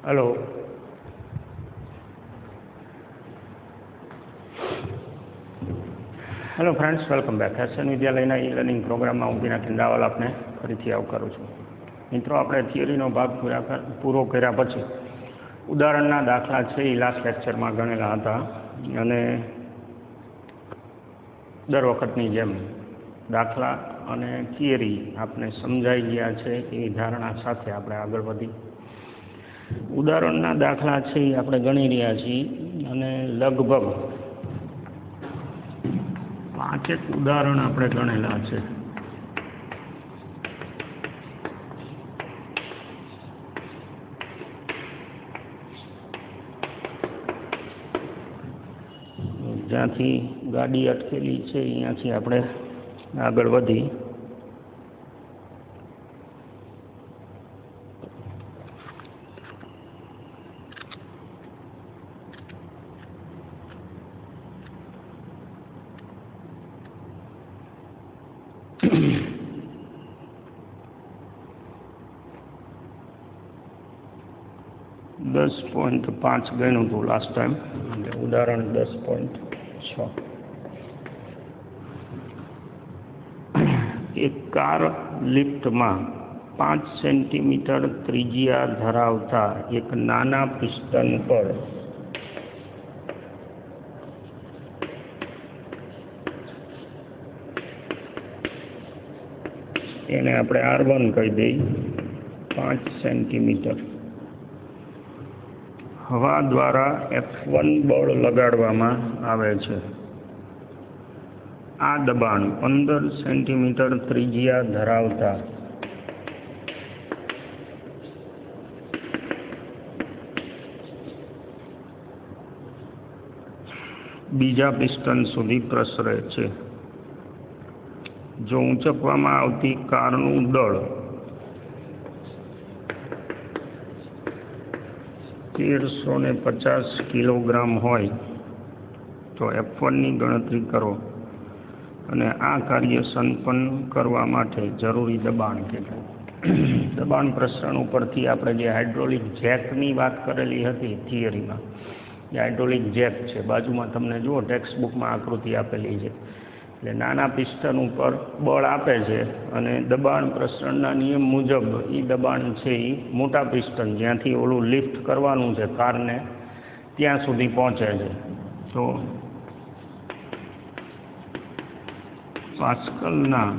Hello hello friends, welcome back. SN विद्यालयના e learning પ્રોગ્રામમાં હું પિનાકીન રાવલ આપને ફરીથી આવકારું છું। મિત્રો, આપણે થિયરીનો ભાગ પૂરો કર્યા પછી ઉદાહરણના દાખલા છે એ લાસ્ટ લેક્ચરમાં ગણેલા હતા અને દર વખતની જેમ દાખલા અને થિયરી આપને સમજાઈ ગયા છે એ ધારણા સાથે આપણે આગળ વધી ઉદાહરણના દાખલા છે એ આપણે ગણી રહ્યા છીએ અને લગભગ 5 ઉદાહરણ આપણે ગણેલા છે। જ્યાંથી ગાડી અટકેલી છે અહીંયાથી આપણે આગળ વધી .5 ગણ્યું હતું લાસ્ટ ટાઈમ, એટલે ઉદાહરણ 10.6। એક કાર લિફ્ટમાં 5 સેન્ટીમીટર ત્રિજ્યા ધરાવતા એક નાના પિસ્ટન પર એને આપણે R1 કહી દઈએ, 5 સેન્ટીમીટર હવા દ્વારા F1 બળ લગાડવામાં આવે છે। આ દબાણ 15 સેન્ટીમીટર ત્રિજ્યા ધરાવતા બીજા પિસ્ટન સુધી પ્રસરે છે। જો ઊંચકવામાં આવતી કારનું દળ 1350 કિલોગ્રામ હોય તો F1ની ગણતરી કરો અને આ કાર્ય સંપન્ન કરવા માટે જરૂરી દબાણ કેટલું। દબાણ પ્રસરણ ઉપરથી આપણે જે હાઇડ્રોલિક જેકની વાત કરેલી હતી થિયરીમાં, એ હાઇડ્રોલિક જેક છે, બાજુમાં તમને જુઓ ટેક્સ્ટ બુકમાં આકૃતિ આપેલી છે। એટલે નાના પિસ્ટન ઉપર બળ આપે છે અને દબાણ પ્રસરણના નિયમ મુજબ એ દબાણ છે એ મોટા પિસ્ટન જ્યાંથી ઓલું લિફ્ટ કરવાનું છે કારને ત્યાં સુધી પહોંચે છે। તો પાસ્કલના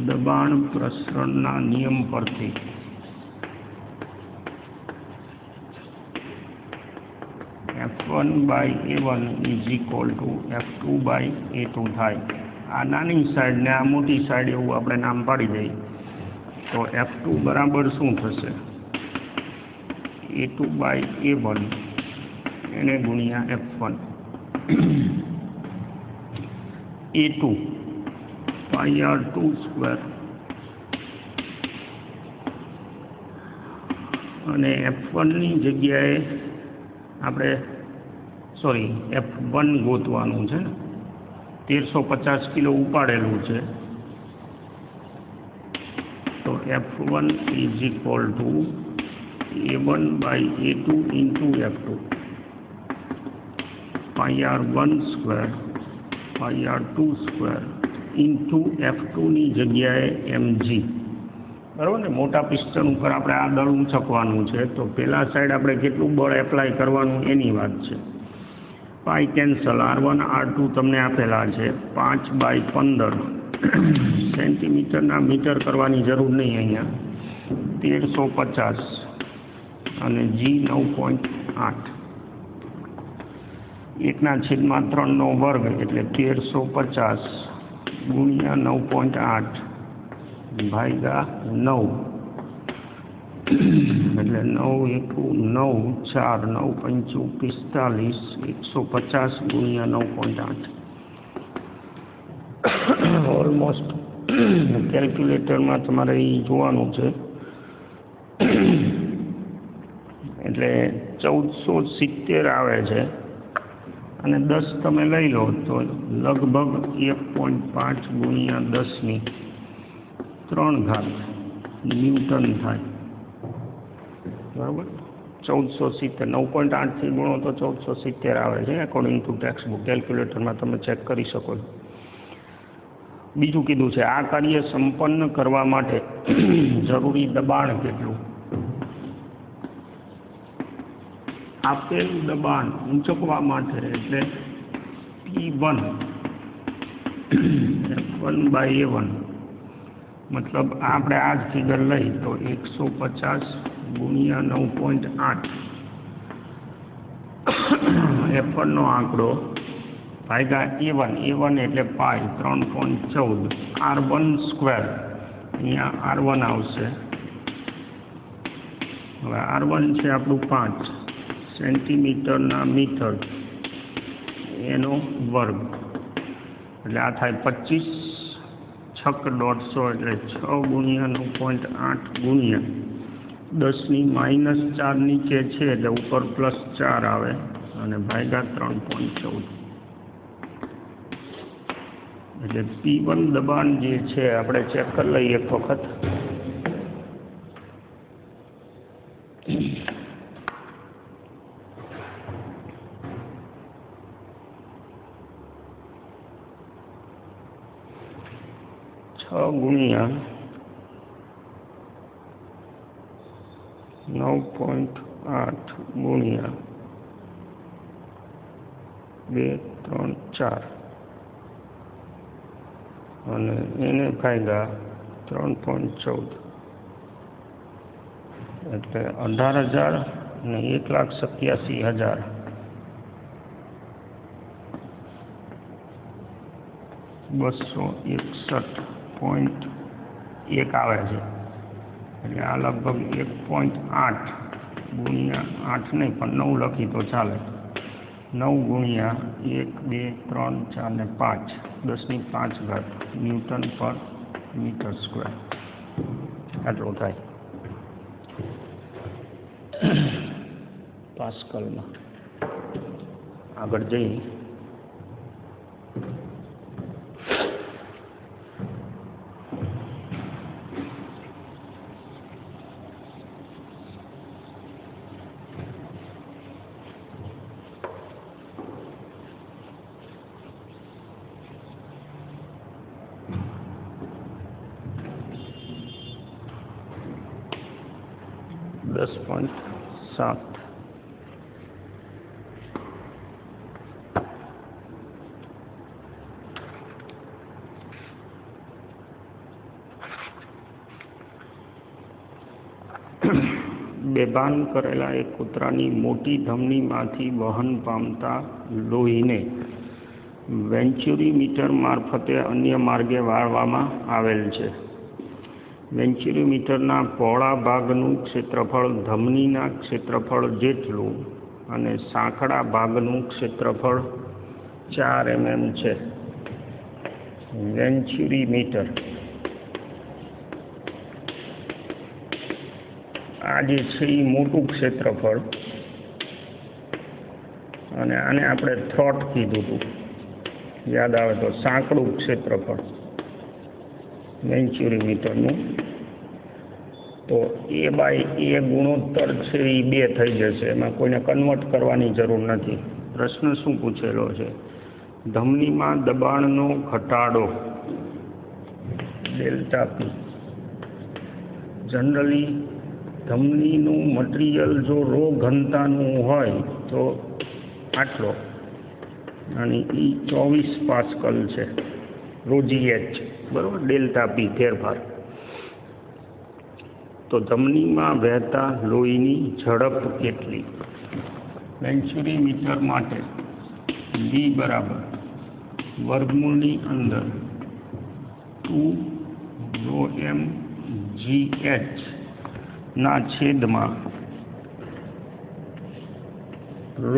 દબાણ પ્રસરણના નિયમ પરથી F1/A1 = F2/A2 થાય। આ નાની સાઈડ ને આ મોટી સાઈડ એવું આપણે નામ પાડી દઈએ તો F2 બરાબર શું થશે? A2/A1 એને ગુણ્યા F1 A2 πr2² અને F1ની જગ્યાએ આપણે F1 ગોતવાનું છે ને, 1350 કિલો ઉપાડેલું છે તો F1 = A1/A2 × F2 πr1² πr2² × F2ની જગ્યાએ mg, બરાબર ને। મોટા પિસ્ટન ઉપર આપણે આ દળ ઊંચકવાનું છે તો પહેલા સાઈડ આપણે કેટલું બળ એપ્લાય કરવાનું એની વાત છે। પાઈ કેન્સલ, R1 R2 તમને આપેલા છે, 5/15 સેન્ટીમીટરના મીટર કરવાની જરૂર નહીં અહીંયા, 1350 અને G 9.8, 1/3² એટલે 1350 ગુણ્યા 9.8 ભાગ્યા 9 એટલે 9 × 9 4 9 × 5 45 150 ગુણ્યા 9.8 ઓલમોસ્ટ કેલ્ક્યુલેટરમાં તમારે એ જોવાનું છે એટલે 1470 આવે છે અને 10 તમે લઈ લો તો લગભગ 1.5 × 10³ ન્યૂટન થાય। બરાબર 1470 9.8 ગુણો તો 1470 આવે છે એકોર્ડિંગ ટુ ટેક્સ્ટ બુક. કેલ્ક્યુલેટરમાં તમે ચેક કરી શકો છો. બીજું કીધું છે આ કાર્ય સંપન્ન કરવા માટે જરૂરી દબાણ કેટલું. આપેલ દબાણ ઊંચકવા માટે એટલે P1 F1/A1 મતલબ આપણે આ જ ફિગર લઈ તો 150 ગુણ્યા 9.8 F1 નો આંકડો ભાગ્યા A1 એટલે પાઈ 3.14 R1 સ્ક્વેર. અહીંયા R1 આવશે. હવે R1 છે આપણું 5 સેન્ટીમીટરના મીટર એનો વર્ગ એટલે આ થાય 25 છક 150 એટલે 6 ગુણ્યા 9.8 ગુણ્યા 10⁻⁴ નીચે છે એટલે ઉપર +4 આવે અને ભાગ્યા 3.14 એટલે P1 દબાણ જે છે આપણે ચેક કરી લઈએ એક વખત. ગુણ્યા 9.8 ગુણ્યા 2, 3, 4 અને એને ભાગ્યા 3.14 એટલે 18,000 અને 1,87,000 261.1 આવે છે. એટલે આ લગભગ 1.8 ગુણ્યા 8 નહીં પણ 9 લખી તો ચાલે. 9 ગુણ્યા 1, 2, 3, 4 ને 5 10⁵ ન્યૂટન પર મીટર સ્ક્વેર આટલું થાય પાસ્કલમાં. આગળ જઈએ. બેભાન કરેલા એક કૂતરાની મોટી ધમનીમાંથી વહન પામતા લોહીને વેન્ચ્યુરીમીટર મારફતે અન્ય માર્ગે વાળવામાં આવેલ છે. વેન્ચ્યુરીમીટરના પહોળા ભાગનું ક્ષેત્રફળ ધમનીના ક્ષેત્રફળ જેટલું અને સાંકડા ભાગનું ક્ષેત્રફળ 4 mm છે. વેન્ચ્યુરીમીટર આ જે છે એ મોટું ક્ષેત્રફળ અને આને આપણે થ્રોટ કીધું હતું યાદ આવે તો સાંકડું ક્ષેત્રફળ વેન્ચ્યુરીમીટરનું. તો A/A ગુણોત્તર છે એ 2 થઈ જશે. એમાં કોઈને કન્વર્ટ કરવાની જરૂર નથી. પ્રશ્ન શું પૂછેલો છે? ધમનીમાં દબાણનો ઘટાડો ΔP. જનરલી ધમનીનું મટીરિયલ જો રો ઘનતાનું હોય તો આટલો અને એ 24 પાસ્કલ છે ρgH બરાબર. ΔP ફેરફાર. તો ધમનીમાં વહેતા લોહીની ઝડપ કેટલી? વેન્ચ્યુરીમીટર માટે V બરાબર વર્ગમૂળની અંદર 2ρmgh ના છેદમાં ρ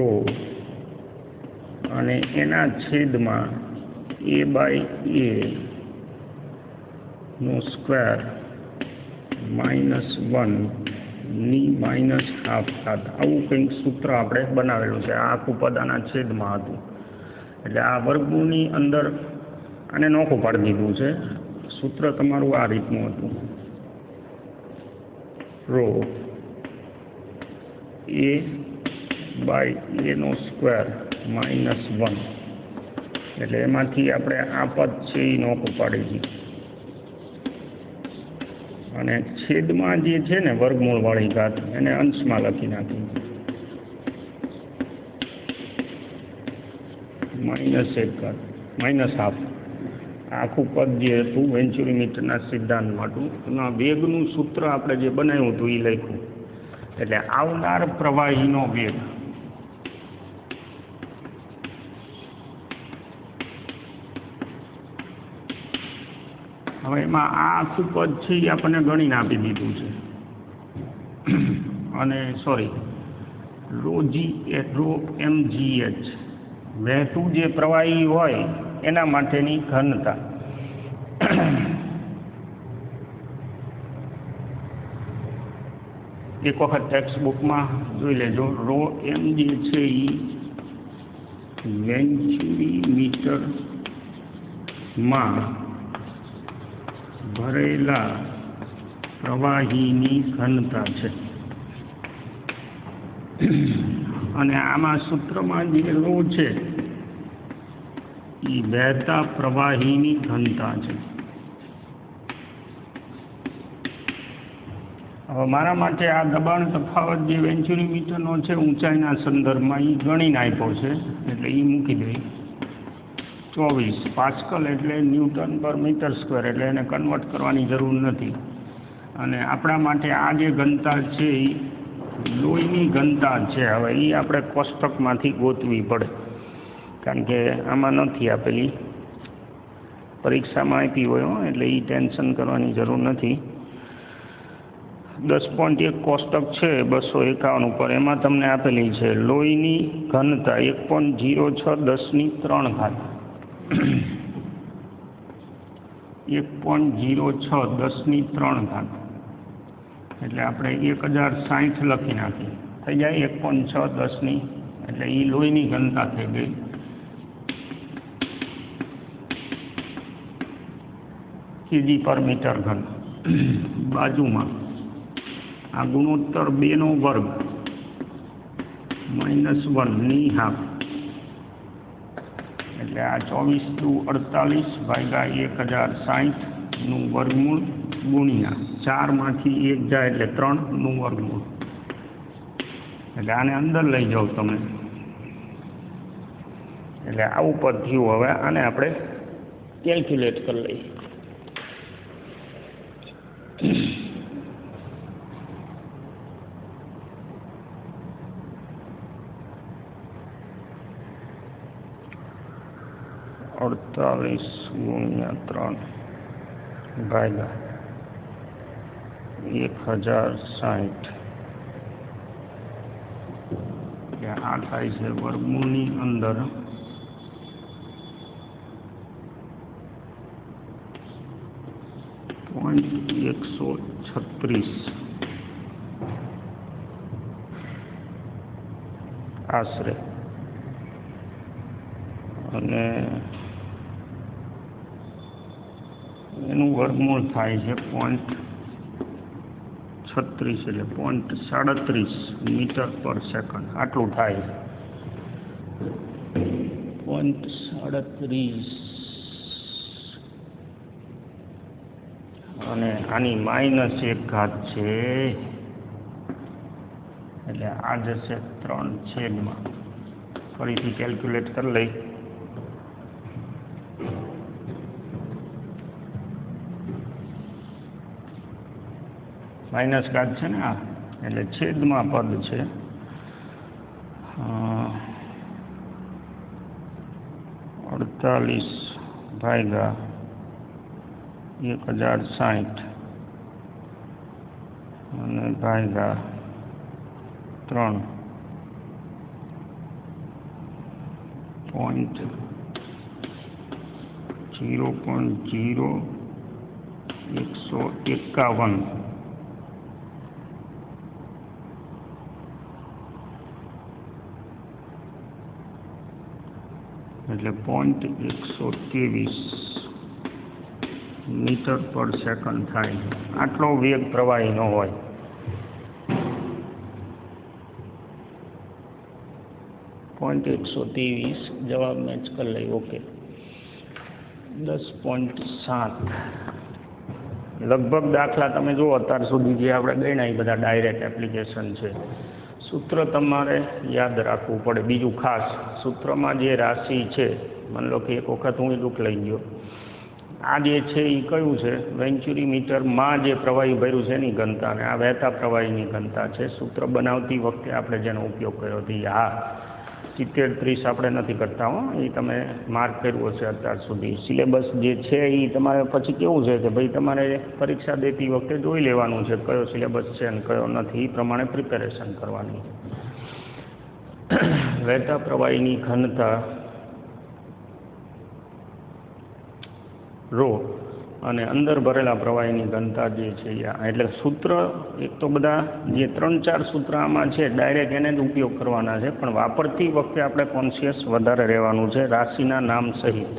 અને એના છેદમાં A/A નો સ્ક્વેર -1 ની -½ ઘાત. આવું કંઈક સૂત્ર આપણે બનાવેલું છે. આ આખું પદ આના છેદમાં હતું એટલે આ વર્ગમૂળની અંદર આને નોખું પાડી દીધું છે. સૂત્ર તમારું આ રીતનું હતું. ρ એ બાય એનો સ્ક્વેર -1, એટલે એમાંથી આપણે આ પદ છે એ નોક ઉપાડી દઈએ અને છેદમાં જે છે ને વર્ગમૂળવાળી ઘાત એને અંશમાં લખી નાખી -1/-1/2. આખું પદ જે હતું વેન્ચુરીમીટરના સિદ્ધાંત માટે એમાં વેગનું સૂત્ર આપણે જે બનાવ્યું હતું એ લખ્યું, એટલે આવનાર પ્રવાહીનો વેગ હવે એમાં આ આખું પદ છે એ આપણને ગણીને આપી દીધું છે અને સોરી રો mgh વહેતું જે પ્રવાહી હોય એના માટેની ઘનતા એક વખત ટેક્સ્ટ બુકમાં જોઈ લેજો. રો એમ જે છે એ વેન્ચુરીમીટરમાં ભરેલા પ્રવાહીની ઘનતા છે અને આમાં સૂત્રમાં જે રો છે એ વહેતા પ્રવાહીની ઘનતા છે. હવે મારા માટે આ દબાણ તફાવત જે વેન્ચુરીમીટરનો છે ઊંચાઈના સંદર્ભમાં એ ગણીને આપ્યો છે, એટલે એ મૂકી દઈ 24 પાસ્કલ એટલે ન્યૂટન પર મીટર સ્ક્વેર, એટલે એને કન્વર્ટ કરવાની જરૂર નથી. અને આપણા માટે આ જે ઘનતા છે એ લોહીની ઘનતા છે. હવે એ આપણે કોષ્ટકમાંથી ગોતવી પડે, કારણ કે આમાં નથી આપેલી, પરીક્ષામાં આપી હોય એટલે એ ટેન્શન કરવાની જરૂર નથી. 10.1 કોષ્ટક છે 251 ઉપર, એમાં તમને આપેલી છે લોહીની ઘનતા 1.06 10^3. 1.06 10^3, એટલે આપણે 1060 લખી નાખીએ, થઈ જાય 1.6 10 એટલે એ લોહીની ઘનતા થઈ ગઈ. કેજી પર મીટર ઘન. બાજુમાં આ ગુણોત્તર 2 નો વર્ગ -1/2, એટલે આ 24×48/1060 નું વર્ગમૂળ ગુણ્યા 4 માંથી 1 જાય એટલે 3 નું વર્ગમૂળ. એટલે આને અંદર લઈ જાઓ તમે, એટલે આવું પદ થયું. હવે આને આપણે કેલ્ક્યુલેટ કરી લઈએ. અડતાલીસ ગુણ્યા 3 ભાગ્યા 1060, આ થાય છે વર્ગમૂળની અંદર 136 આશરે, અને એનું વર્ગમૂળ થાય છે 0.36 એટલે 0.37 મીટર પર સેકન્ડ. આટલું થાય છે 0.37, અને આની -1 ઘાત છે, એટલે આ જશે 3/. ફરીથી કેલ્ક્યુલેટ કરી લઈ. માઇનસ ઘાત છે ને આ, એટલે છેદમાં પદ છે. 48/1060 અને ભાગ્યા 3 0.0151, એટલે 0.123 મીટર પર સેકન્ડ થાય. આટલો વેગ પ્રવાહીનો હોય. .123 જવાબ મેચ કરી લઈ. ઓકે 10.7 લગભગ દાખલા તમે જુઓ અત્યાર સુધી જે આપણે ગણ્યા એ બધા ડાયરેક્ટ એપ્લિકેશન છે. સૂત્ર તમારે યાદ રાખવું પડે. બીજું ખાસ સૂત્રમાં જે રાશિ છે, માની લો કે એક વખત હું દુઃખ લઈ ગયો, આ જે છે એ કયું છે, વેન્ચુરી મીટરમાં જે પ્રવાહી ભર્યું છે એની ઘનતા, અને આ વહેતા પ્રવાહીની ઘનતા છે. સૂત્ર બનાવતી વખતે આપણે જેનો ઉપયોગ કર્યો હતો. હા 70-30 આપણે નથી કરતા હો, એ તમે માર્ક કર્યું હશે અત્યાર સુધી. સિલેબસ જે છે એ તમારે પછી કેવું છે કે ભાઈ તમારે પરીક્ષા દેતી વખતે જોઈ લેવાનું છે કયો સિલેબસ છે અને કયો નથી, એ પ્રમાણે પ્રિપેરેશન કરવાની. વહેતા પ્રવાહીની ઘનતા રો અને અંદર ભરેલા પ્રવાહીની ઘનતા જે છે એટલે સૂત્ર એક તો બધા જે 3-4 સૂત્ર આમાં છે ડાયરેક્ટ એને જ ઉપયોગ કરવાના છે, પણ વાપરતી વખતે આપણે કોન્શિયસ વધારે રહેવાનું છે રાશિના નામ સહિત.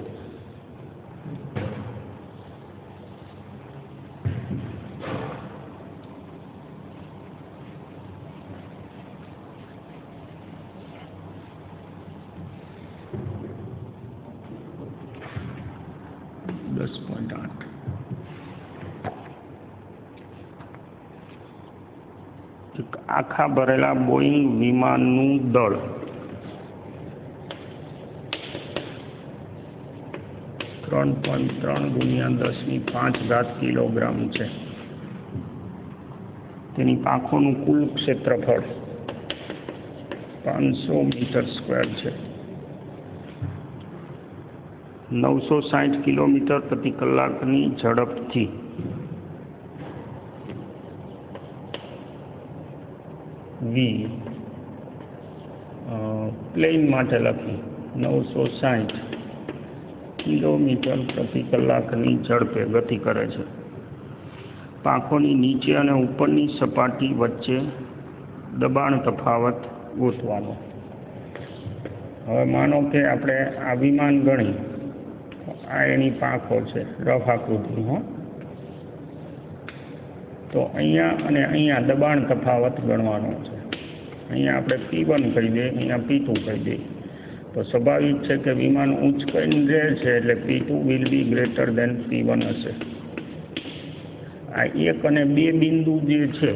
આખા ભરેલા બોઈંગ વિમાનનું દળ 3.3 × 10⁵ કિલોગ્રામ છે. તેની પાંખોનું કુલ ક્ષેત્રફળ 500 મીટર સ્ક્વેર છે. 960 કિલોમીટર પ્રતિ કલાકની ઝડપથી વી પ્લેન માટે લખી 960 કિલોમીટર પ્રતિ કલાકની ઝડપે ગતિ કરે છે. પાંખોની નીચે અને ઉપરની સપાટી વચ્ચે દબાણ તફાવત ગોતવાનો. હવે માનો કે આપણે આ વિમાન ગણી, આ એની પાંખો છે રફ આકૃતિ, હો, તો અહીંયા અને અહીંયા દબાણ તફાવત ગણવાનો છે. અહીંયા આપણે P1 કહી દઈએ, અહીંયા P2 કહી દઈએ. તો સ્વાભાવિક છે કે વિમાન ઊંચકાઈને રહે છે એટલે P2 will B greater than P1 હશે. આ 1 અને 2 બિંદુ જે છે,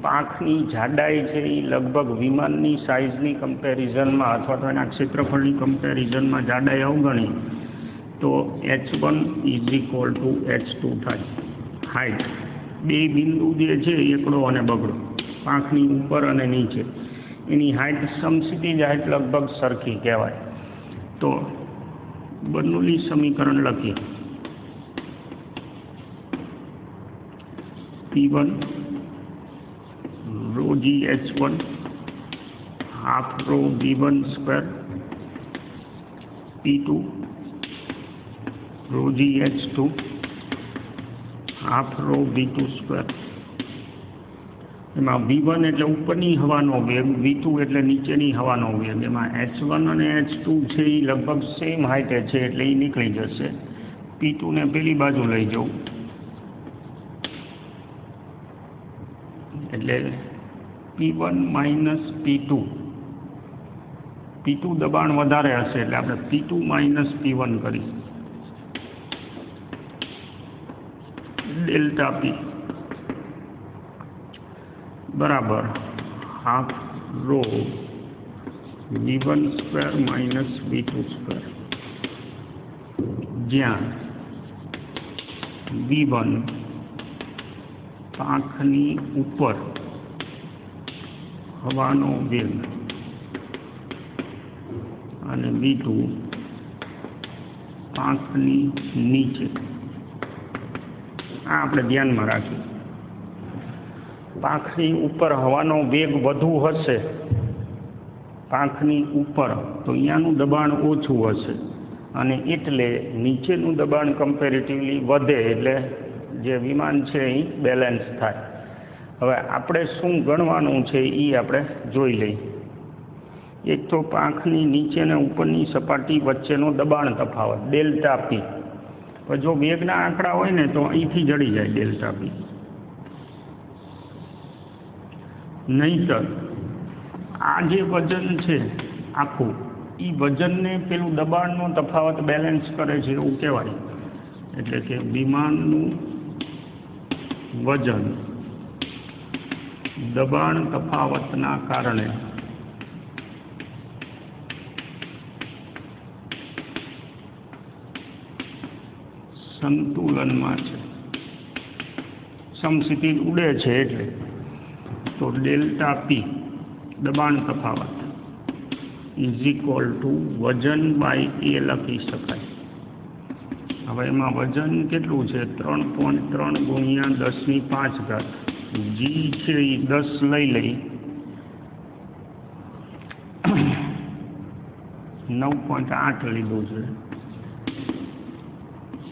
પાંખની જાડાઈ છે એ લગભગ વિમાનની સાઇઝની કમ્પેરિઝનમાં અથવા તો એના ક્ષેત્રફળની કમ્પેરિઝનમાં જાડાઈ અવગણી તો H1 = H2 થાય. હાઈટ 2 બિંદુ જે છે એકડો અને બગડો, પાંખની ઉપર અને નીચે, એની હાઈટ સમસીધી જ હાઈટ લગભગ સરખી કહેવાય. તો બર્નૌલી સમીકરણ લખીએ. P1 ρgh1 ½ ρv1² P2 ρgh2 ½ ρv2². એમાં V1 એટલે ઉપરની હવાનો વેગ, V2 એટલે નીચેની હવાનો વેગ. એમાં H1 અને H2 છે એ લગભગ સેમ હાઈટે છે એટલે એ નીકળી જશે. P2 ને પેલી બાજુ લઈ જવું એટલે P1 - P2. P2 દબાણ વધારે હશે એટલે આપણે P2 - P1 કરી ડેલ્ટા P બરાબર ½ ρ v1² - v2², જ્યાં V1 પાંખની ઉપર હવાનો વેગ અને V2 પાંખની નીચે. આ આપણે ધ્યાનમાં રાખીએ. પાંખની ઉપર હવાનો વેગ વધુ હશે, પાંખની ઉપર, તો અહીંયાનું દબાણ ઓછું હશે અને એટલે નીચેનું દબાણ કમ્પેરેટિવલી વધે એટલે જે વિમાન છે એ બેલેન્સ થાય. હવે આપણે શું ગણવાનું છે એ આપણે જોઈ લઈએ. એક તો પાંખની નીચે અને ઉપરની સપાટી વચ્ચેનો દબાણ તફાવત ડેલ્ટા P. પણ જો વેગના આંકડા હોય ને તો અહીંથી જડી જાય ડેલ્ટા P. નહીંતર આ જે વજન છે આખું, એ વજનને પેલું દબાણનો તફાવત બેલેન્સ કરે છે એવું કહેવાય. એટલે કે વિમાનનું વજન દબાણ તફાવતના કારણે સંતુલનમાં છે, સમસ્થિતિ ઉડે છે. એટલે તો ડેલ્ટા પી દબાણ તફાવત ઇઝ ઇક્વલ ટુ વજન બાય એ લખી શકાય. હવે એમાં વજન કેટલું છે? 3.3 ગુણ્યા 10⁵. જી છે એ 10 લઈ લઈ 9.8 લીધું છે,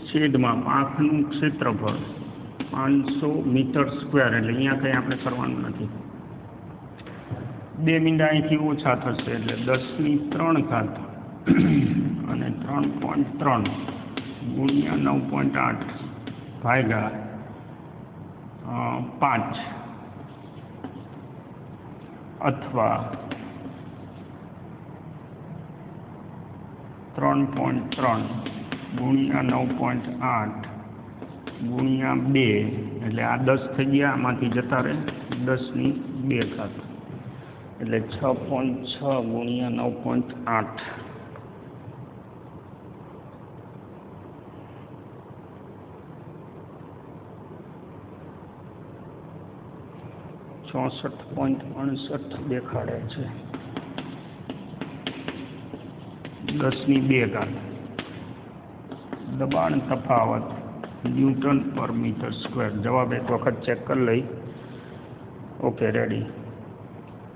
છેદમાં પાંખનું ક્ષેત્રફળ 500 મીટર સ્ક્વેર. એટલે અહીંયા કંઈ આપણે કરવાનું નથી. 2 મીંડા અહીંથી ઓછા થશે એટલે 10⁵ અને 3.3 ગુણ્યા 9.8 ભાગ્યા 5 અથવા 3.3 ગુણ્યા 9.8 ગુણ્યા 2 એટલે આ 10 થઈ ગયા, આમાંથી જતા રહે 10⁵ એટલે 6.6 ગુણ્યા 9.8 64.68 દેખાડે છે. 10⁵ દબાણ તફાવત ન્યૂટન પર મીટર સ્ક્વેર. જવાબ એક વખત ચેક કરી લઈ. Okay, ready.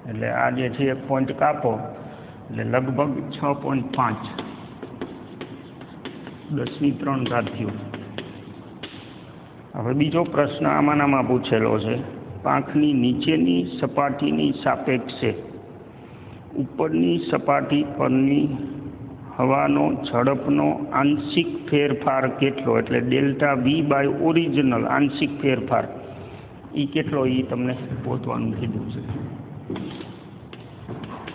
એટલે આ જે છે 1 પોઈન્ટ કાપો એટલે લગભગ 6.5 10⁵ થયું. હવે બીજો પ્રશ્ન આમાંનામાં પૂછેલો છે. પાંખની નીચેની સપાટીની સાપેક્ષે ઉપરની સપાટી પરની હવાનો ઝડપનો આંશિક ફેરફાર કેટલો? એટલે ડેલ્ટા વી બાય ઓરિજિનલ આંશિક ફેરફાર એ કેટલો એ તમને ગોતવાનું કીધું છે.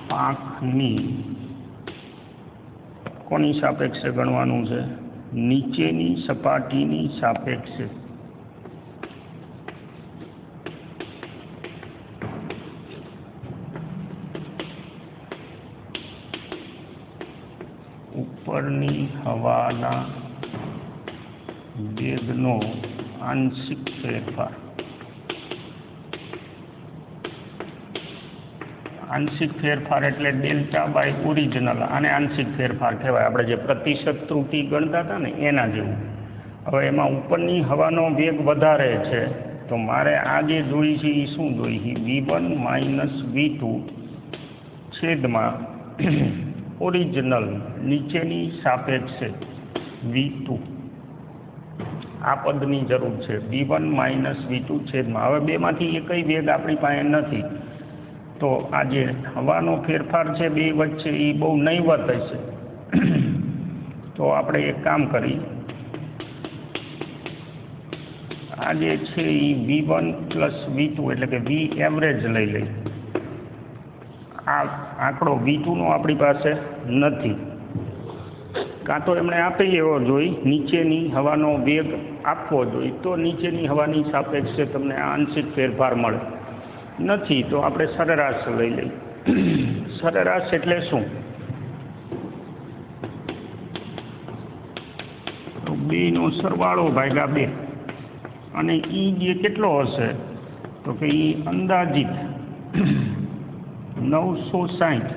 પાંખની કોની સાપેક્ષે ગણવાનું છે? નીચેની સપાટીની સાપેક્ષે. ઉપરની હવાના વેગનો આંશિક ફેરફાર. આંશિક ફેરફાર એટલે ડેલ્ટા બાય ઓરિજિનલ. આને આંશિક ફેરફાર કહેવાય. આપણે જે પ્રતિશત ત્રુટિ ગણતા હતા ને એના જેવું. હવે એમાં ઉપરની હવાનો વેગ વધારે છે તો મારે આ જે જોઈ છે એ શું જોઈ છે? V1 - V2 છેદમાં ઓરિજિનલ નીચેની સાપેક્ષે V2. આ પદની જરૂર છે. V1 - V2 છેદમાં. હવે બેમાંથી એકય વેગ આપણી પાસે નથી તો આ જે હવાનો ફેરફાર છે બે વચ્ચે એ બહુ નહીવત હશે. તો આપણે એક કામ કરી, આ જે છે એ V1 + V2 એટલે કે V એવરેજ લઈ લઈ. આ આંકડો V2નો આપણી પાસે નથી, કાં તો એમણે આપી એવો જોઈ નીચેની હવાનો વેગ આપવો જોઈએ તો નીચેની હવાની સાપેક્ષે તમને આંશિક ફેરફાર મળે. નથી તો આપણે સરેરાશ લઈ લઈ. સરેરાશ એટલે શું? તો 2નો સરવાળો ભાગ્યા 2. અને એ જે કેટલો હશે તો કે એ અંદાજિત 960.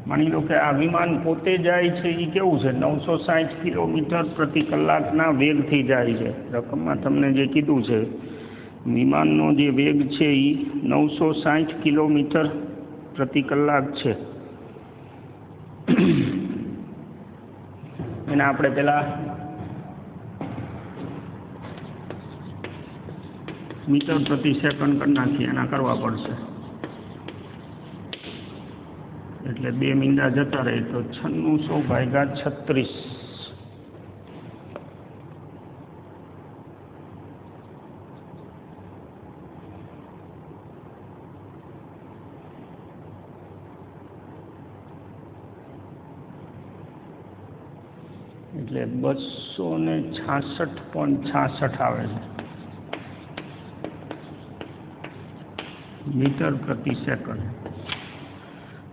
માની લો કે આ વિમાન પોતે જાય છે એ કેવું છે? 960 કિલોમીટર પ્રતિ કલાકના વેગથી જાય છે. રકમમાં તમને જે કીધું છે વિમાનનો જે વેગ છે એ 960 કિલોમીટર પ્રતિ કલાક છે. એને આપણે પેલા મીટર પ્રતિ સેકન્ડ કરી નાખીએ, એના કરવા પડશે. એટલે 2 મીંડા જતા રહે તો 9600/36. એટલે 266.66 આવે છે મીટર પ્રતિ સેકન્ડ.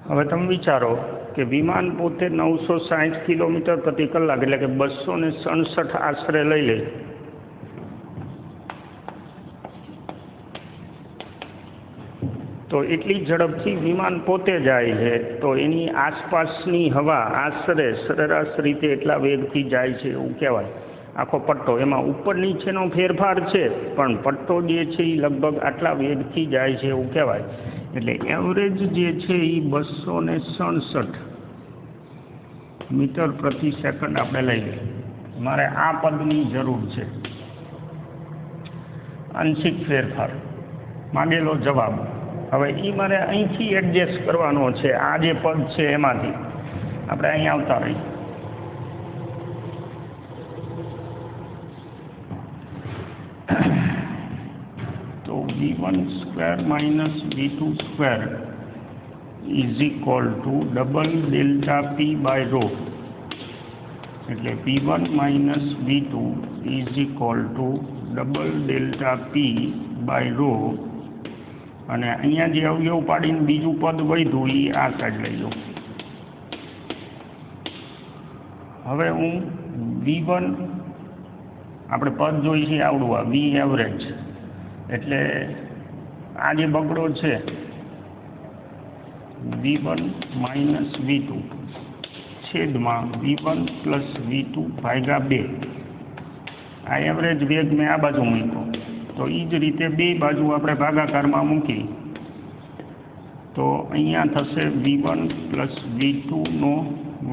હવે તમે વિચારો કે વિમાન પોતે 960 કિલોમીટર પ્રતિ કલાક એટલે કે 267 આશરે લઈ લે, તો એટલી ઝડપથી વિમાન પોતે જાય છે, તો એની આસપાસની હવા આશરે સરેરાશ રીતે એટલા વેગથી જાય છે એવું કહેવાય. આખો પટ્ટો એમાં ઉપર નીચેનો ફેરફાર છે, પણ પટ્ટો જે છે એ લગભગ આટલા વેગથી જાય છે એવું કહેવાય. એટલે એવરેજ જે છે એ 267 મીટર પ્રતિ સેકન્ડ આપણે લઈ લઈએ. મારે આ પદની જરૂર છે. આંશિક ફેરફાર માંગેલો જવાબ. હવે એ મારે અહીંથી એડજસ્ટ કરવાનો છે. આ જે પદ છે એમાંથી આપણે અહીં આવતા રહીએ. તો v1 square minus v2 square is equal to double delta p by rho. એટલે v1 minus v2 is equal to double delta p by rho. અને અહીંયા જે અવયવ પાડીને બીજું પદ વધ્યું એ આ સાઈડ લઈ લો. હવે હું v1 આપણે પદ જોઈ છે આવડું આ વી એવરેજ, એટલે આ જે બગડો છે v1 માઇનસ v2 છેદમાં v1 પ્લસ v2 ભાગ્યા 2. આ એવરેજ વેગ મેં આ બાજુ મૂક્યો, તો એ જ રીતે બે બાજુ આપણે ભાગાકારમાં મૂકી તો અહીંયા થશે v1 પ્લસ v2નો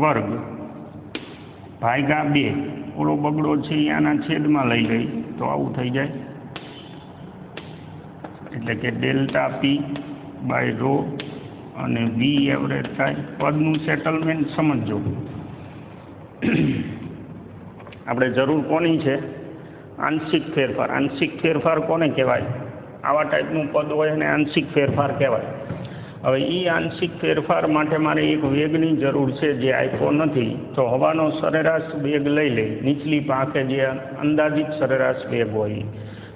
વર્ગ ભાગ્યા 2. ઓલો બગડો છે અહીંયાના છેદમાં લઈ ગઈ તો આવું થઈ જાય. એટલે કે ડેલ્ટા પી બાય રો અને વી એવરેજ થાય. પદનું સેટલમેન્ટ સમજજો. આપણે જરૂર કોની છે? આંશિક ફેરફાર. આંશિક ફેરફાર કોને કહેવાય? આવા ટાઈપનું પદ હોય અને આંશિક ફેરફાર કહેવાય. હવે એ આંશિક ફેરફાર માટે મારે એક વેગની જરૂર છે જે આપ્યો નથી. તો હવાનો સરેરાશ વેગ લઈ લે, નીચલી પાંખે જે અંદાજિત સરેરાશ વેગ હોય.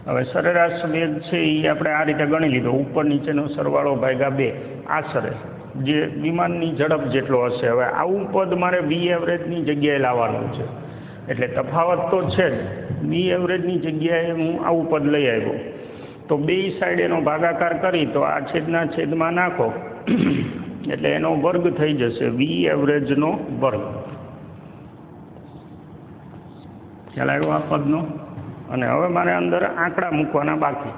હવે સરેરાશ વેગ છે એ આપણે આ રીતે ગણી લીધો, ઉપર નીચેનો સરવાળો ભાગ્યા 2 આશરે જે વિમાનની ઝડપ જેટલો હશે. હવે આવું પદ મારે વી એવરેજની જગ્યાએ લાવવાનું છે, એટલે તફાવત તો છે જ. વી એવરેજની જગ્યાએ હું આવું પદ લઈ આવ્યો, તો બે સાઈડ એનો ભાગાકાર કરી તો આ છેદના છેદમાં નાખો એટલે એનો વર્ગ થઈ જશે, વી એવરેજનો વર્ગ. ખ્યાલ આવ્યો આ પદનો? અને હવે મારે અંદર આંકડા મૂકવાના બાકી.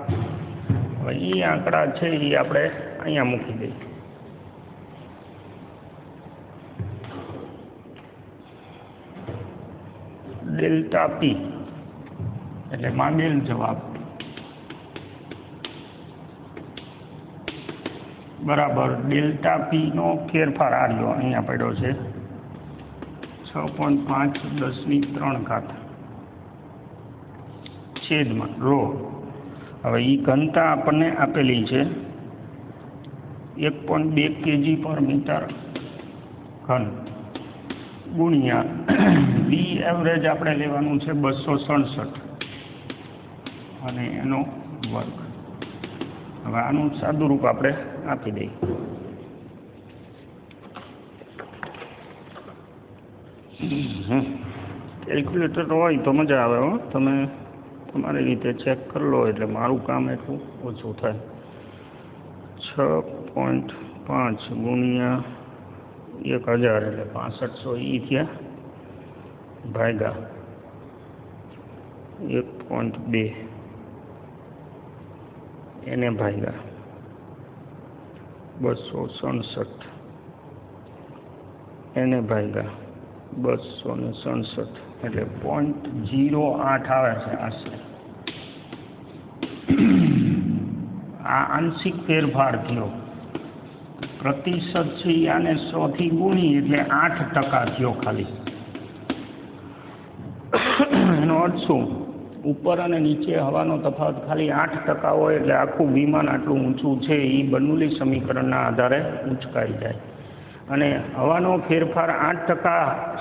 હવે એ આંકડા છે એ આપણે અહીંયા મૂકી દઈએ. ડેલ્ટા પી એટલે માંગેલ જવાબ બરાબર ડેલ્ટા પીનો ફેરફાર આ રહ્યો અહીંયા પડ્યો છે 6.5×10⁻³ છેદમાં રો. હવે એ ઘનતા આપણને આપેલી છે 1.2 kg/મીટર ઘન ગુણ્યા વી એવરેજ આપણે લેવાનું છે 267 અને એનો વર્ગ. હવે આનું સાદું રૂપ આપણે આપી દઈએ. કેલ્ક્યુલેટર હોય તો મજા આવે હો. તમે તમારી રીતે ચેક કરી લો એટલે મારું કામ એટલું ઓછું થાય. 6.5 ગુણ્યા 1000 એટલે 6500 ઈ થયા ભાગ્યા 1.2 એને ભાગ્યા 267 એને ભાગ્યા 267 એટલે 0.08 આવે છે આશરે. આ આંશિક ફેરફાર થયો. પ્રતિશત છે આને 100 થી ગુણી એટલે 8% થયો ખાલી. એનો અર્થ શું? ઉપર અને નીચે હવાનો તફાવત ખાલી 8% હોય એટલે આખું વિમાન આટલું ઊંચું છે એ બર્નૌલી સમીકરણના આધારે ઉંચકાઈ જાય. અને હવાનો ફેરફાર 8%,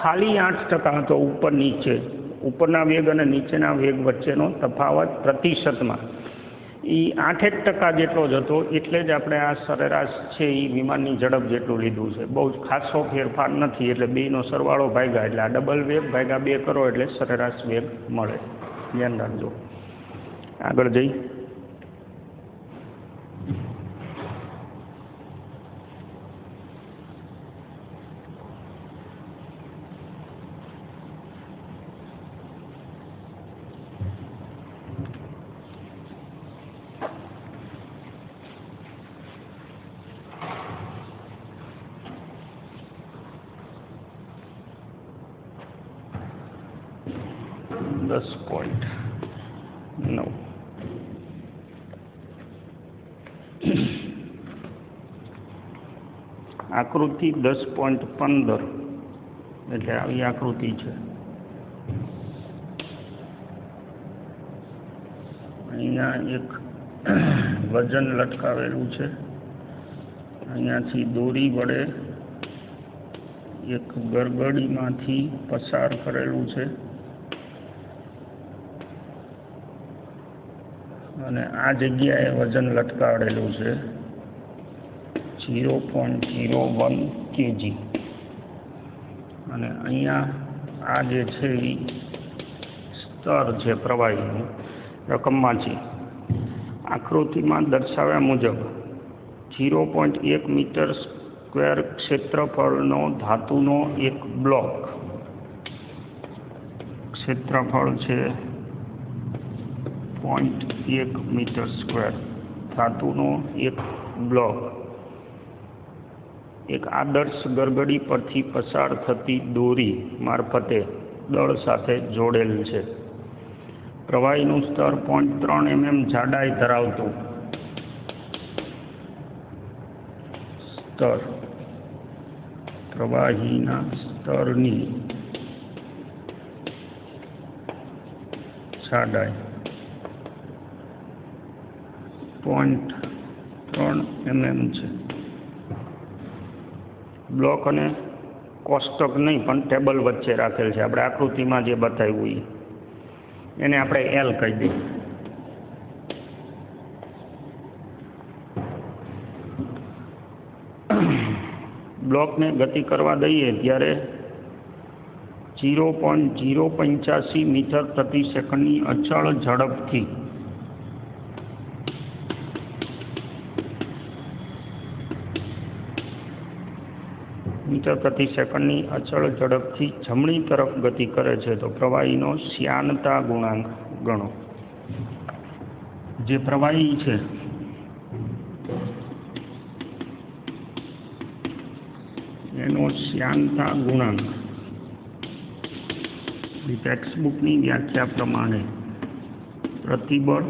ખાલી 8% હતો ઉપર નીચે, ઉપરના વેગ અને નીચેના વેગ વચ્ચેનો તફાવત પ્રતિશતમાં એ 8% જેટલો જ હતો. એટલે જ આપણે આ સરેરાશ છે એ વિમાનની ઝડપ જેટલું લીધું છે. બહુ જ ખાસો ફેરફાર નથી. એટલે બેનો સરવાળો ભાગ્યા એટલે આ ડબલ વેગ ભાગ્યા 2 કરો એટલે સરેરાશ વેગ મળે. ધ્યાન રાખજો. આગળ જઈ આકૃતિ 10.15 એટલે આવી આકૃતિ છે. અહીંયા એક વજન લટકાવેલું છે. અહીંયાથી દોરી વડે એક ગરગડીમાંથી પસાર કરેલું છે અને આ જગ્યાએ વજન લટકાવેલું છે 0.01 kg. અને અહીંયા આ જે છે એ સ્તર છે પ્રવાહીનું રકમમાં છે. આકૃતિમાં દર્શાવ્યા મુજબ 0.1 મીટર સ્ક્વેર ક્ષેત્રફળનો ધાતુનો એક બ્લોક, ક્ષેત્રફળ છે 0.1 મીટર સ્ક્વેર, ધાતુનો એક બ્લોક એક આદર્શ ગરગડી પરથી પસાર થતી દોરી મારફતે દળ સાથે જોડેલ છે. પ્રવાહીનું સ્તર 0.3 mm જાડાઈ ધરાવતું સ્તર, પ્રવાહીના સ્તરની જાડાઈ 0.3 mm છે. બ્લોક અને કોષ્ટક નહીં પણ ટેબલ વચ્ચે રાખેલ છે. આપણે આકૃતિમાં જે બતાવ્યું એને આપણે એલ કહી દઈએ. બ્લોકને ગતિ કરવા દઈએ ત્યારે 0.085 મીટર પ્રતિ સેકન્ડની અચળ ઝડપથી મીટર પ્રતિ સેકન્ડની અચળ ઝડપથી જમણી તરફ ગતિ કરે છે તો પ્રવાહીનો શ્યાનતા ગુણાંક ગણો. જે પ્રવાહી છે એનો શ્યાનતા ગુણાંક ટેક્સ્ટબુકની વ્યાખ્યા પ્રમાણે પ્રતિબળ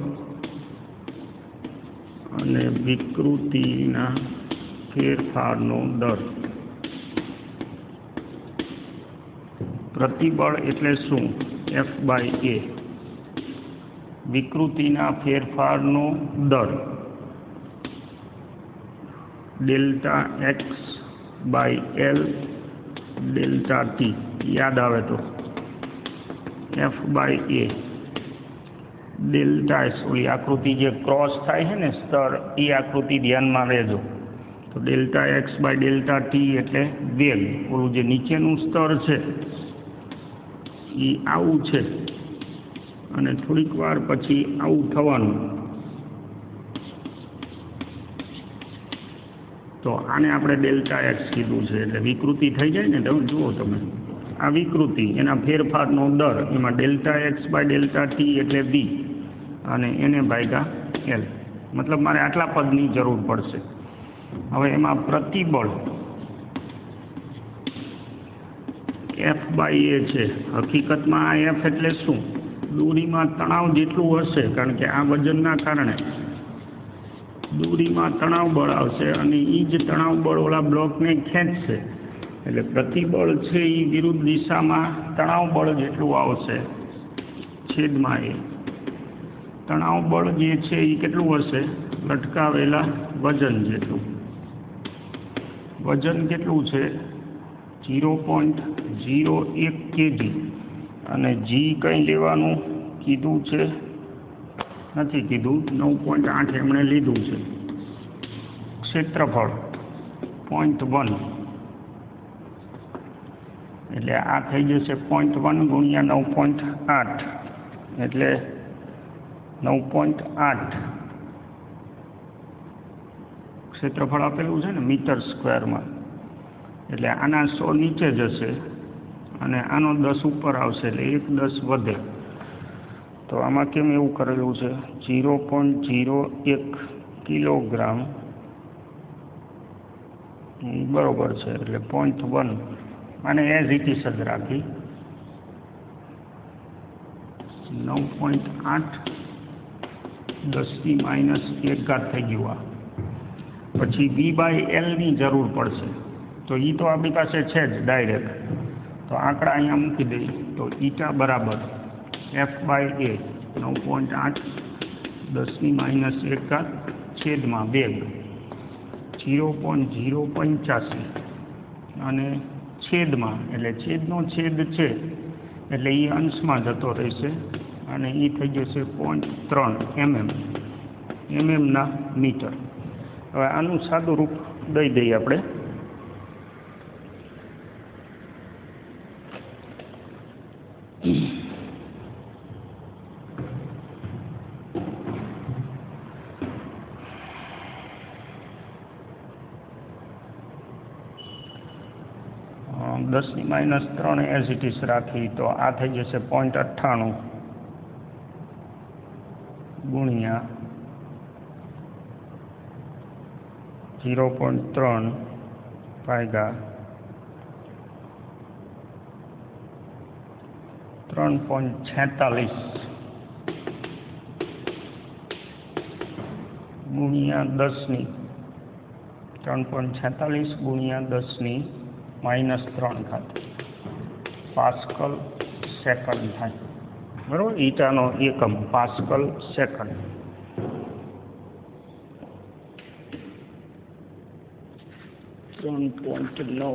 અને વિકૃતિના ફેરફારનો દર. પ્રતિબળ એટલે શું? F/A. વિકૃતિના ફેરફારનો દર ડેલ્ટા x/L ડેલ્ટા t. યાદ આવે તો F/A ડેલ્ટા S. ઓલી આકૃતિ જે ક્રોસ થાય છે ને સ્તર, એ આકૃતિ ધ્યાનમાં રહેજો. તો ડેલ્ટા x/ડેલ્ટા t એટલે વેગ. ઓલું જે નીચેનું સ્તર છે એ આવું છે અને થોડીક વાર પછી આવું થવાનું. તો આને આપણે ડેલ્ટા એક્સ કીધું છે. એટલે વિકૃતિ થઈ જાય ને, તમે જુઓ, તમે આ વિકૃતિ એના ફેરફારનો દર, એમાં ડેલ્ટા x/ડેલ્ટા t એટલે v અને એને ભાગ્યા L. મતલબ મારે આટલા પદની જરૂર પડશે. હવે એમાં પ્રતિબળ F/A છે. હકીકતમાં આ F એટલે શું? દોરીમાં તણાવ જેટલું હશે, કારણ કે આ વજનના કારણે દોરીમાં તણાવ બળ આવશે અને એ જ તણાવ બળ ઓલા બ્લોકને ખેંચશે. એટલે પ્રતિબળ છે એ વિરુદ્ધ દિશામાં તણાવ બળ જેટલું આવશે છેદમાં એ. તણાવ બળ જે છે એ કેટલું હશે? લટકાવેલા વજન જેટલું. વજન કેટલું છે 0.01 kg અને જી કંઈ લેવાનું કીધું છે નથી કીધું 9.8 એમણે લીધું છે ક્ષેત્રફળ 0.1 એટલે આ થઈ જશે 0.1 ગુણ્યા 9.8 એટલે 9.8 ક્ષેત્રફળ આપેલું છે ને મીટર સ્ક્વેરમાં એટલે આના 100 નીચે જશે અને આનો 10 ઉપર આવશે એટલે 1 10 વધે તો આમાં કેમ એવું કરેલું છે 0.01 કિલોગ્રામ બરોબર છે એટલે 0.1 અને એઝ ઇટ ઇઝ જ રાખી 9.8 10⁻1 થઈ ગયું આ પછી V/L ની જરૂર પડશે તો એ તો આપણી પાસે છે જ ડાયરેક્ટ તો આંકડા અહીંયા મૂકી દઈએ તો ઈટા બરાબર F/A 9.8 10⁻1 છેદમાં 2 0.085 અને છેદમાં એટલે છેદનો છેદ છે એટલે એ અંશમાં જતો રહેશે અને એ થઈ જશે 0.3 mm ના મીટર હવે આનું સાદું રૂપ દઈ દઈએ આપણે 10⁻3 એઝ ઇટ ઇઝ રાખી તો આ થઈ જશે 0.98 ગુણ્યા 0.3 ભાગ્યા 3.46 ગુણ્યા 10 3.46 ગુણ્યા 10⁻³ પાસ્કલ સેકન્ડ થાય બરાબર ઈટાનો એકમ પાસ્કલ સેકન્ડ 3.9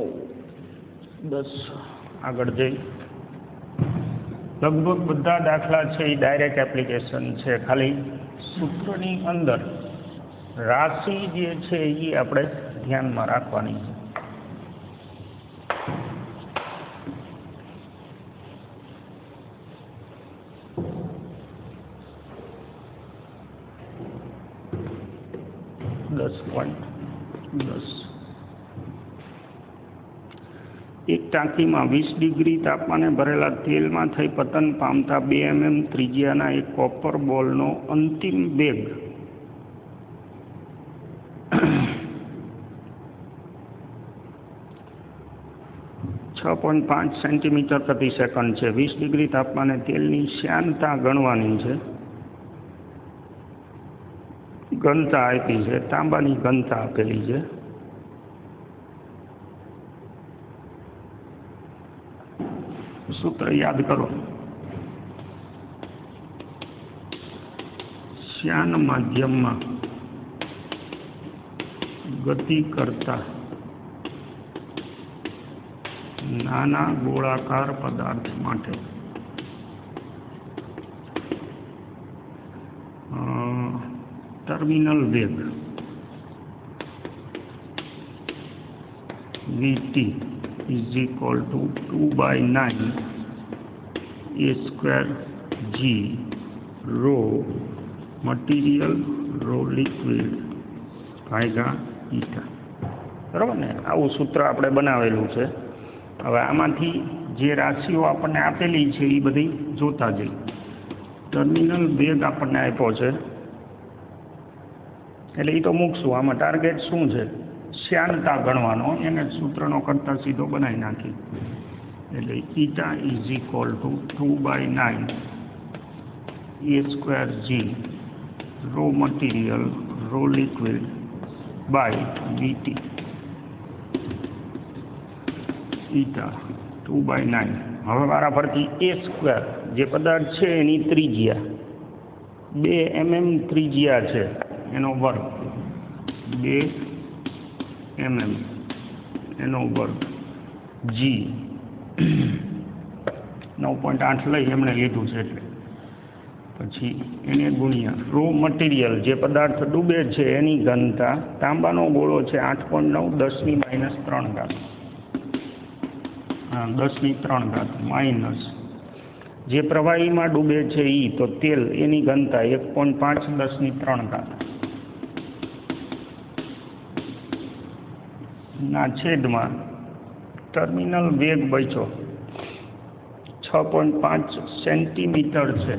10 આગળ જઈ લગભગ બધા દાખલા છે એ ડાયરેક્ટ એપ્લિકેશન છે ખાલી સૂત્રની અંદર રાશિ જે છે એ આપણે ધ્યાનમાં રાખવાની છે એક ટાંકીમાં 20 ડિગ્રી તાપમાને ભરેલા તેલમાં થઈ પતન પામતા 2 mm ત્રિજ્યાના એક કોપર બોલનો અંતિમ વેગ 6.5 સેન્ટીમીટર પ્રતિ સેકન્ડ છે 20 ડિગ્રી તાપમાને તેલની શ્યાનતા ગણવાની છે ઘનતા આપી છે તાંબાની ઘનતા આપેલી છે સૂત્ર યાદ કરો શ્યાન માધ્યમમાં ગતિ કરતા નાના ગોળાકાર પદાર્થ માટે ટર્મિનલ વેગ VT is equal to 2/9 A²G rho material rho liquid ભાગ્યા ઈટા બરાબર ને આવું સૂત્ર આપણે બનાવેલું છે હવે આમાંથી જે રાશિઓ આપણને આપેલી છે એ બધી જોતા જઈ ટર્મિનલ વેગ આપણને આપ્યો છે એટલે એ તો મૂકશું આમાં ટાર્ગેટ શું છે શ્યાનતા ગણવાનો એને સૂત્રનો કરતા સીધો બનાવી નાખી એટલે eta is equal to 2/9 A²G rho material rho liquid by VT eta 2/9 હવે મારા પરથી A² જે પદાર્થ છે એની ત્રિજ્યા 2 mm ત્રિજ્યા છે એનો વર્ગ 2 mm એનો વર્ગ જી 9.8 લઈ એમણે લીધું છે એટલે પછી એને ગુણ્યા રો મટીરિયલ જે પદાર્થ ડૂબે છે એની ઘનતા તાંબાનો ગોળો છે 8.9 10⁻³ ઘાત 10⁻³ માઇનસ જે પ્રવાહીમાં ડૂબે છે એ તો તેલ એની ઘનતા 1.5 10⁻³ ઘાત ના છેદમાં ટર્મિનલ વેગ બચ્યો 6.5 સેન્ટીમીટર છે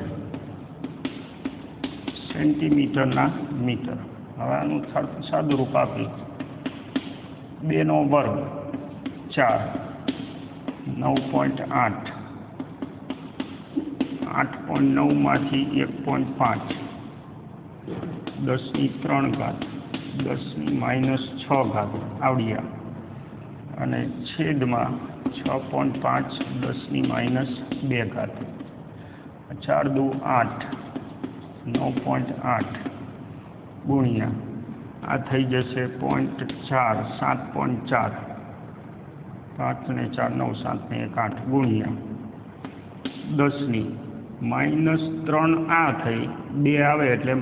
સેન્ટીમીટરના મીટર. હવે આનું સાદુરૂપ આપી 2 નો વર્ગ 4 9.8 8.9 માંથી 1.5 10⁻³ ઘાત 10⁻6 ઘાત આવડ્યા અને છેદમાં 6.5 10⁻² ઘાત 4 દુ 8 9.8 ગુણ્યા આ થઈ જશે 0.4 7.4 5 ને 4 9 7 ને 1 8 ગુણ્યા 10⁻³ આ થઈ 2 આવે એટલે -1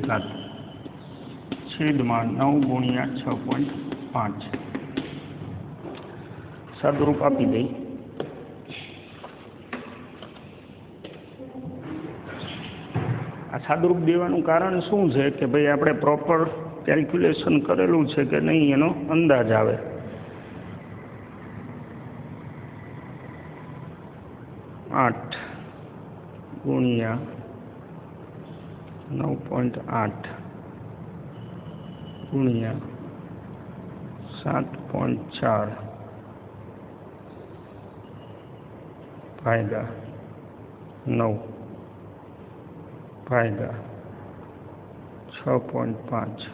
ઘાત છેદમાં 9 ગુણ્યા 6.5 સાદુરૂપ આપી દઈ. આ સાદુરૂપ દેવાનું કારણ શું છે કે ભાઈ આપણે પ્રોપર કેલ્ક્યુલેશન કરેલું છે કે નહીં એનો અંદાજ આવે. આઠ ગુણ્યા 9.8 ગુણ્યા 7.4 ભાગ્યા 9 ભાગ્યા 6.5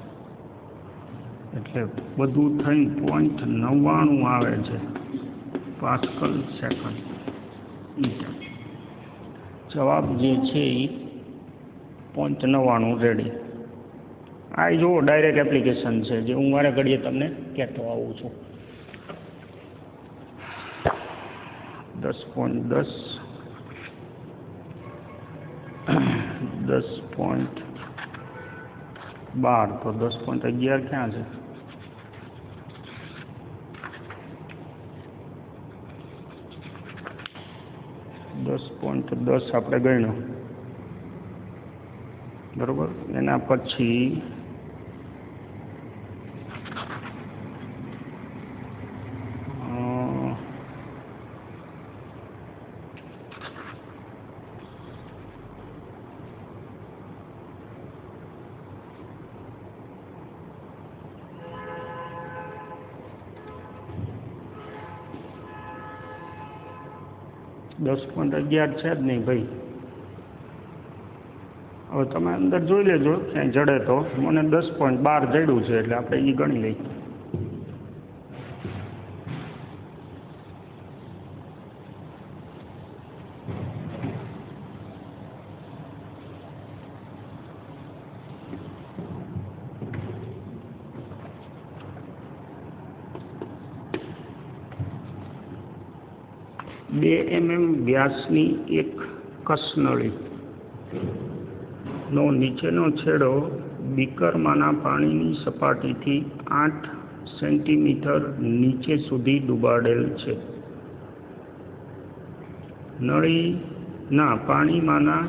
એટલે બધું થઈને 0.99 આવે છે પાસ્કલ સેકન્ડ. જવાબ જે છે એ 0.99 રેડી. આ જુઓ ડાયરેક્ટ એપ્લિકેશન છે જે હું મારા ઘડીએ તમને કહેતો આવું છું. 10.10 10.12 તો 10.11 ક્યાં છે? 10.10 આપણે ગણ્યો બરોબર. એના પછી 10.11 છે જ નહીં ભાઈ. હવે તમે અંદર જોઈ લેજો ક્યાંય જડે તો. મને 10.12 જડ્યું છે એટલે આપણે એ ગણી લઈએ. mm વ્યાસની એક કસનળી નો નીચેનો છેડો બીકરમાંના પાણીની સપાટીથી 8 સેન્ટીમીટર નીચે સુધી ડૂબાડેલ છે. નળીના પાણીમાંના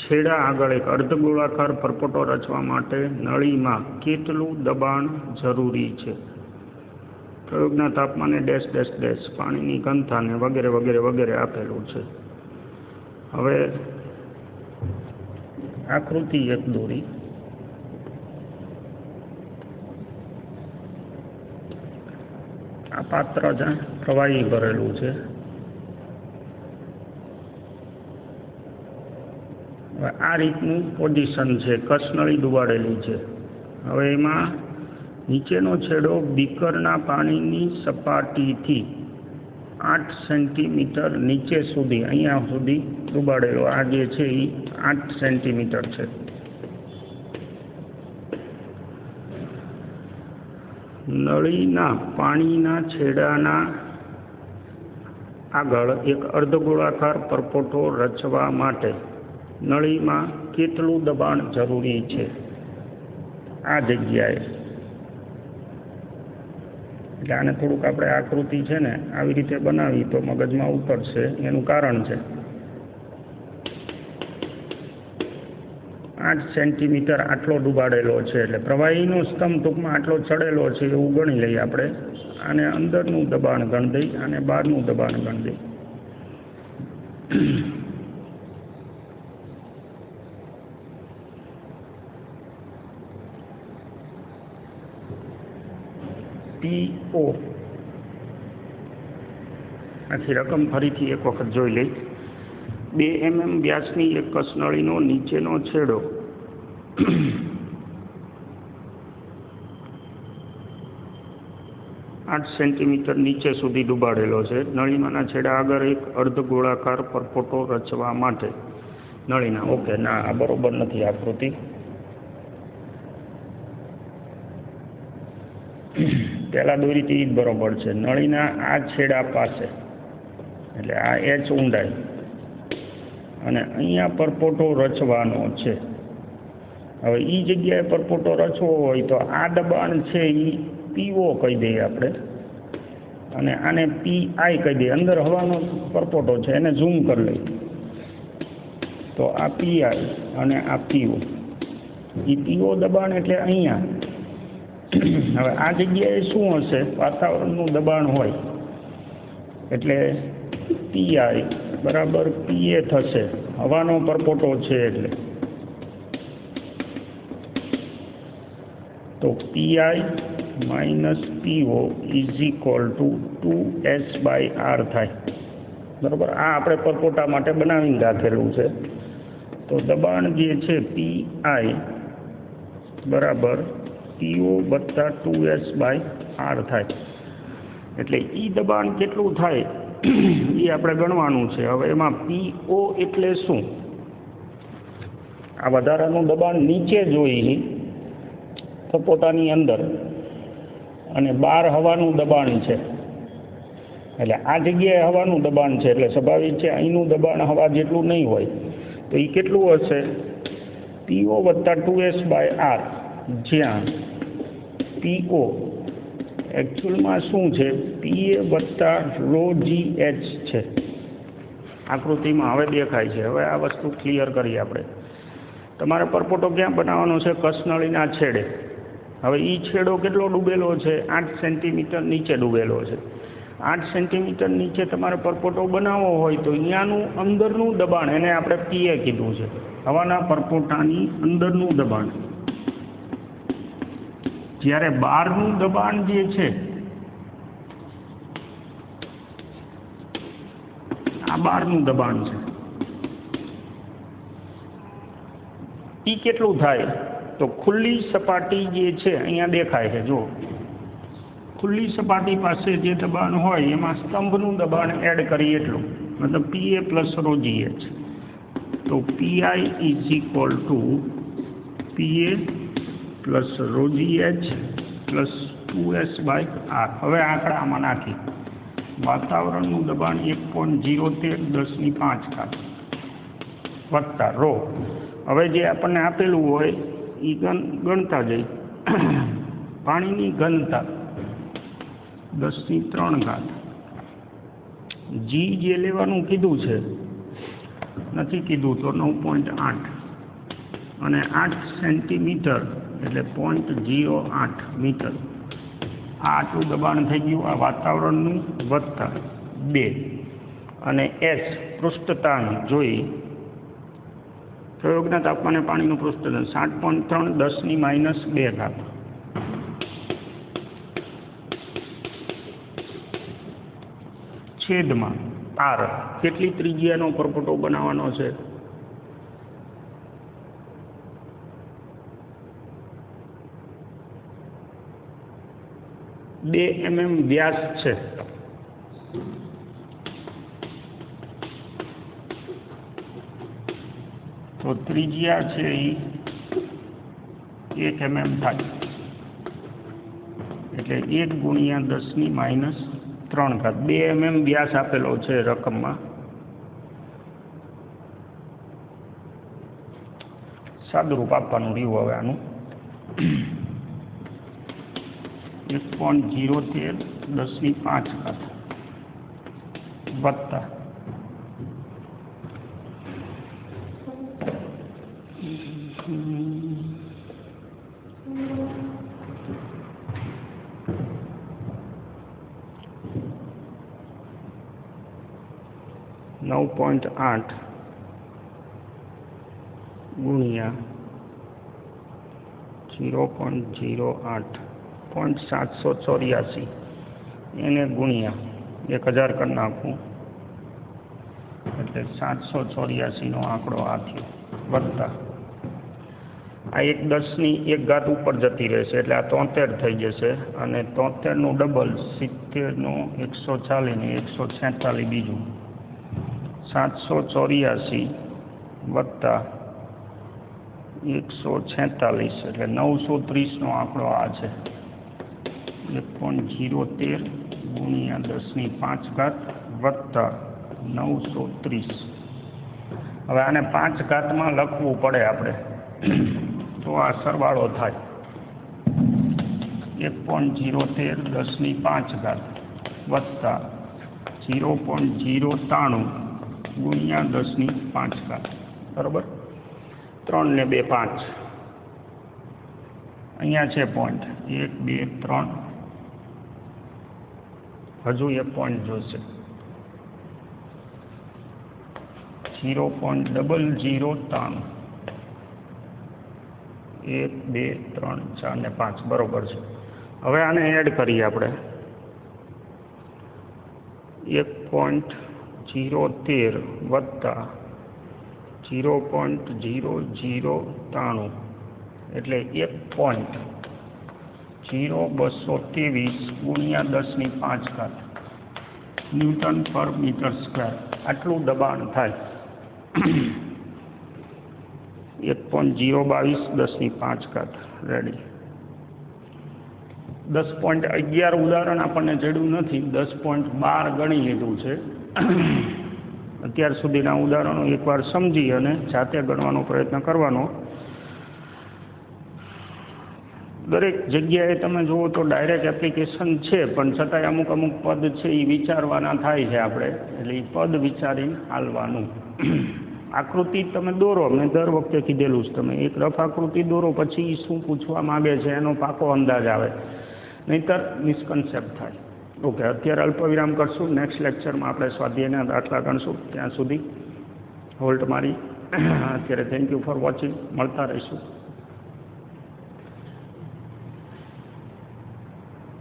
છેડા આગળ એક અર્ધગોળાકાર પરપોટો રચવા માટે નળીમાં કેટલું દબાણ જરૂરી છે? પ્રયોગના તાપમાને ડેશ ડેશ ડેશ પાણીની ઘનતાને વગેરે વગેરે વગેરે આપેલું છે. હવે આકૃતિ એક દોરી. આ પાત્ર જ્યાં પ્રવાહી ભરેલું છે. હવે આ રીતનું પોઝિશન છે. કસનળી ડૂબાડેલી છે. હવે એમાં નીચેનો છેડો બીકરના પાણીની સપાટીથી 8 સેન્ટીમીટર નીચે સુધી અહીંયા સુધી ડૂબાડેલો. આ જે છે એ 8 સેન્ટીમીટર છે. નળીના પાણીના છેડાના આગળ એક અર્ધગોળાકાર પરપોટો રચવા માટે નળીમાં કેટલું દબાણ જરૂરી છે? આ જગ્યાએ એટલે આને થોડુંક આપણે આકૃતિ છે ને આવી રીતે બનાવી તો મગજમાં ઉતરશે. એનું કારણ છે 8 સેન્ટીમીટર આટલો ડૂબાડેલો છે, એટલે પ્રવાહીનો સ્તંભ ટૂંકમાં આટલો ચડેલો છે એવું ગણી લઈએ આપણે. આને અંદરનું દબાણ ગણ દઈ, આને બહારનું દબાણ ગણ દઈ. PO આથી રકમ ફરીથી એક વખત જોઈ લઈ. 2 mm વ્યાસની એક કસનળીનો નીચેનો છેડો 8 સેન્ટીમીટર નીચે સુધી ડૂબાડેલો છે. નળીમાંના છેડા આગળ એક અર્ધગોળાકાર પરપોટો રચવા માટે નળીના ઓકે ના આ બરોબર નથી આકૃતિ. પહેલાં દોરી હતી જ બરોબર છે. નળીના આ છેડા પાસે એટલે આ H ઊંડાઈ અને અહીંયા પરપોટો રચવાનો છે. હવે એ જગ્યાએ પરપોટો રચવો હોય તો આ દબાણ છે એ PO કહી દઈએ આપણે, અને આને PI કહી દઈએ. અંદર હવાનો પરપોટો છે એને ઝૂમ કરી લઈએ તો આ PI અને આ PO. એ PO દબાણ એટલે અહીંયા. હવે આ જગ્યાએ શું હશે? વાતાવરણનું દબાણ હોય એટલે PI બરાબર PA થશે. હવાનો પરપોટો છે એટલે તો PI minus PO is equal two 2S/R થાય. બરાબર, આ આપણે પરપોટા માટે બનાવીને રાખેલું છે. તો દબાણ જે છે PI બરાબર PO વત્તા 2S/R થાય. એટલે એ દબાણ કેટલું થાય એ આપણે ગણવાનું છે. હવે એમાં PO એટલે શું? આ વધારાનું દબાણ નીચે જોઈ પરપોટાની અંદર અને બહાર હવાનું દબાણ છે. એટલે આ જગ્યાએ હવાનું દબાણ છે એટલે સ્વાભાવિક છે અહીંનું દબાણ હવા જેટલું નહીં હોય. તો એ કેટલું હશે? PO વત્તા 2S/R, જ્યાં PO એકચ્યુઅલમાં શું છે? PA વત્તા ρGH છે. આકૃતિમાં હવે દેખાય છે. હવે આ વસ્તુ ક્લિયર કરીએ આપણે. તમારે પરપોટો ક્યાં બનાવવાનો છે? કસનળીના છેડે. હવે એ છેડો કેટલો ડૂબેલો છે? 8 સેન્ટીમીટર નીચે ડૂબેલો છે. 8 સેન્ટીમીટર નીચે તમારે પરપોટો બનાવવો હોય તો અહીંયાનું અંદરનું દબાણ, એને આપણે PA કીધું છે, હવાના પરપોટાની અંદરનું દબાણ. જ્યારે બહારનું દબાણ જે છે આ બહારનું દબાણ છે એ કેટલું થાય? તો ખુલ્લી સપાટી જે છે અહીંયા દેખાય છે. જો ખુલ્લી સપાટી પાસે જે દબાણ હોય એમાં સ્તંભનું દબાણ એડ કરીએ એટલું, મતલબ PA પ્લસ ρGH. તો PI is equal two PA plus ρGH plus 2S/R. હવે આંકડા આમાં નાખી. વાતાવરણનું દબાણ 1.013 વત્તા ρ. હવે જે આપણને આપેલું હોય એ ગણતા જઈ. પાણીની ઘનતા 10⁻³ G જે લેવાનું કીધું છે નથી કીધું તો 9.8 અને 8 સેન્ટીમીટર એટલે 0.08 મીટર. આ આટલું દબાણ થઈ ગયું આ વાતાવરણનું વત્તા 2 અને S પૃષ્ઠતાણ જોઈ પ્રયોગના તાપમાને પાણીનું પૃષ્ઠતાણ 7.3 10⁻². છેદમાં R. કેટલી ત્રિજ્યાનો પરપોટો બનાવવાનો છે? 2 mm વ્યાસ છે. તો ત્રિજ્યા છે એ 1 mm થાય. એટલે 1 ગુણ્યા 10⁻³ ઘાત 2 mm વ્યાસ આપેલો છે રકમમાં. સાદુરૂપ આપવાનું રહ્યું હવે આનું 1.013 10⁵ વત્તા 9.8 ગુણ્યા 0.08 .784 એને ગુણ્યા 1000 કરી નાખું એટલે 784નો આંકડો આ થયો વત્તા આ 1/10 ઉપર જતી રહેશે એટલે આ 73 થઈ જશે અને 73નું ડબલ 70નો 140 ને 146 બીજું 784 વત્તા 146 એટલે 930નો આંકડો આ છે. 1.013 ગુણ્યા 10⁵ વત્તા 930. હવે આને 5 ઘાતમાં લખવું પડે આપણે તો આ સરવાળો થાય 1.013 10⁵ વત્તા 0.093 ગુણ્યા 10⁵. બરાબર. 3 ને 2 5. અહીંયા છે પોઈન્ટ 1 2 3. હજુ એક પોઈન્ટ જોશે 0.003. 1 2 3 4 ને 5 બરોબર છે. હવે આને એડ કરીએ આપણે 1.013 વત્તા 0.003 એટલે 1.0223 ગુણ્યા 10⁵ ન્યૂટન પર મીટર સ્ક્વેર આટલું દબાણ થાય. 1.022 10⁵ રેડી. 10.11 ઉદાહરણ આપણને જડ્યું નથી, 10.12 ગણી લીધું છે. અત્યાર સુધીના ઉદાહરણો એકવાર સમજી અને જાતે ગણવાનો પ્રયત્ન કરવાનો. દરેક જગ્યાએ તમે જુઓ તો ડાયરેક્ટ એપ્લિકેશન છે, પણ છતાંય અમુક અમુક પદ છે એ વિચારવાના થાય છે આપણે, એટલે એ પદ વિચારીને હાલવાનું. આકૃતિ તમે દોરો, મેં દર વખતે કીધેલું છે, તમે એક રફ આકૃતિ દોરો પછી શું પૂછવા માગે છે એનો પાકો અંદાજ આવે, નહીંતર મિસકન્સેપ્ટ થાય. ઓકે, અત્યારે અલ્પવિરામ કરશું. નેક્સ્ટ લેક્ચરમાં આપણે સ્વાધ્યાયના દાખલા ગણશું. ત્યાં સુધી હોલ્ટ મારી અત્યારે થેન્ક યુ ફોર વોચિંગ. મળતા રહીશું.